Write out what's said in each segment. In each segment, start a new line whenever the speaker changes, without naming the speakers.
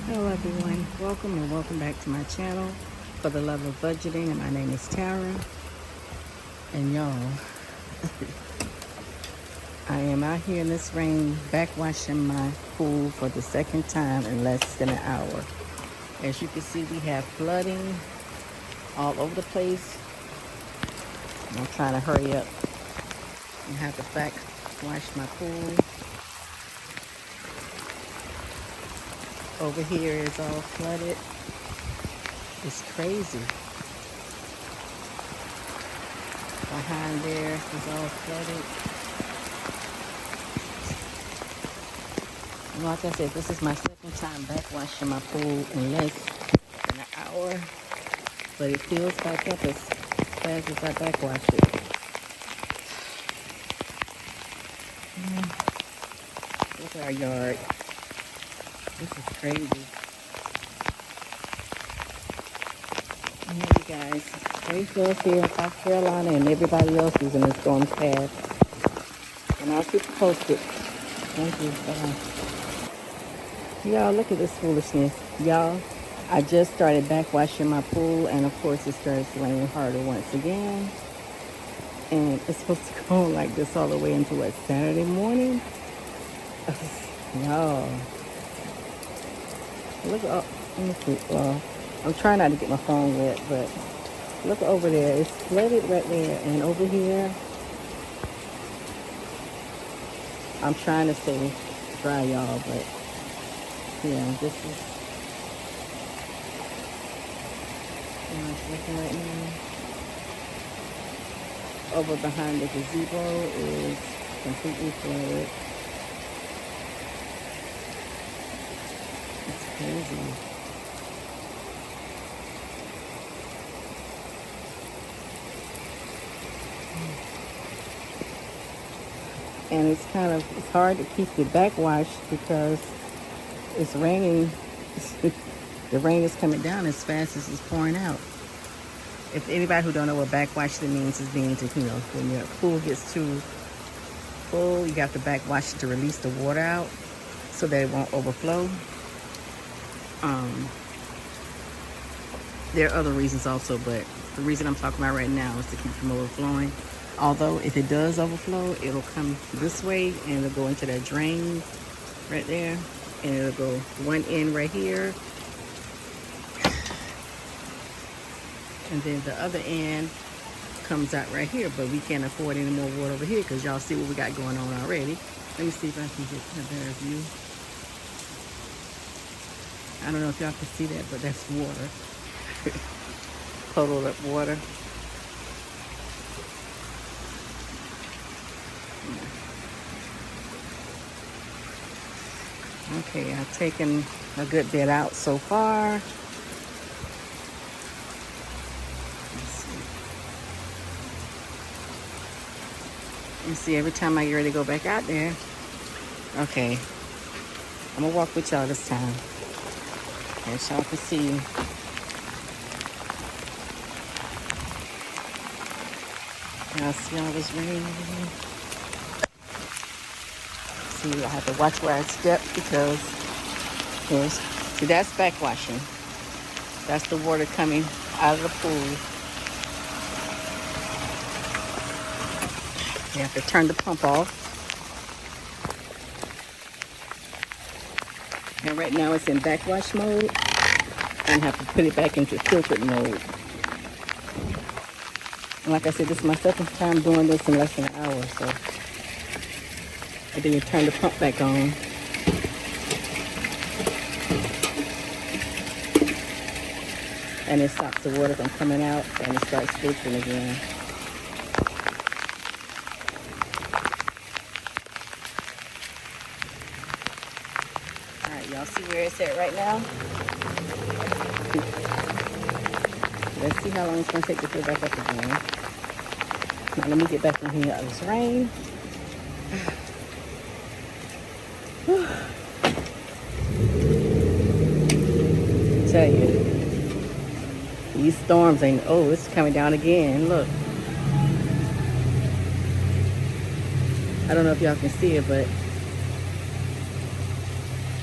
Hello everyone, welcome and welcome back to my channel for the love of budgeting, and my name is Tara. And y'all, I am out here in this rain backwashing my pool for the second time in less than an hour. As you can see, we have flooding all over the place. I'm trying to hurry up and have to backwash my pool. Over here is all flooded. It's crazy. Behind there is all flooded. And like I said, this is my second time backwashing my pool in less than an hour. But it fills back up as fast as I backwash it. Look at our yard. This is crazy. And you guys, pray for us here in South Carolina and everybody else who's in the storm's path. And I'll keep you posted. Thank you. Bye. Y'all, look at this foolishness. Y'all, I just started backwashing my pool, and of course it starts raining harder once again. And it's supposed to go on like this all the way into what, Saturday morning? Y'all. Look up. Let me see. Well, I'm trying not to get my phone wet, but look over there. It's flooded right there. And over here, I'm trying to stay dry, y'all, but yeah, this is how it's looking right now. Over behind the gazebo is completely flooded. It's crazy. And it's hard to keep it backwashed because it's raining. The rain is coming down as fast as it's pouring out. If anybody who don't know what backwashing means, it means that, when your pool gets too full, you have to backwash it to release the water out so that it won't overflow. There are other reasons also, but the reason I'm talking about right now is to keep from overflowing. Although if it does overflow, it'll come this way and it'll go into that drain right there, and it'll go one end right here, and then the other end comes out right here. But we can't afford any more water over here because y'all see what we got going on already. Let me see if I can get a better view. I don't know if y'all can see that, but that's water. Puddled up water. Okay, I've taken a good bit out so far. You see, every time I get ready to go back out there. Okay, I'm gonna walk with y'all this time, as y'all can see. Y'all see all this rain? See, I have to watch where I step because see, that's backwashing. That's the water coming out of the pool. You have to turn the pump off. And right now it's in backwash mode, and have to put it back into filtered mode. And like I said, this is my second time doing this in less than an hour, so. And then you turn the pump back on. And it stops the water from coming out, and it starts filtering again. Alright, y'all see where it's at right now? Let's see how long it's going to take to fill back up again. Now let me get back in here out of this rain. Tell you, these storms ain't, oh, it's coming down again. Look, I don't know if y'all can see it, but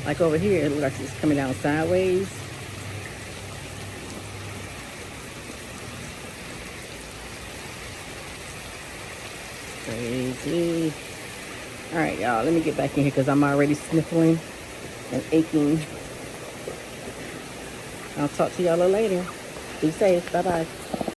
Like over here, it looks like it's coming down sideways. Crazy. All right, y'all, let me get back in here because I'm already sniffling and aching. I'll talk to y'all later. Be safe. Bye-bye.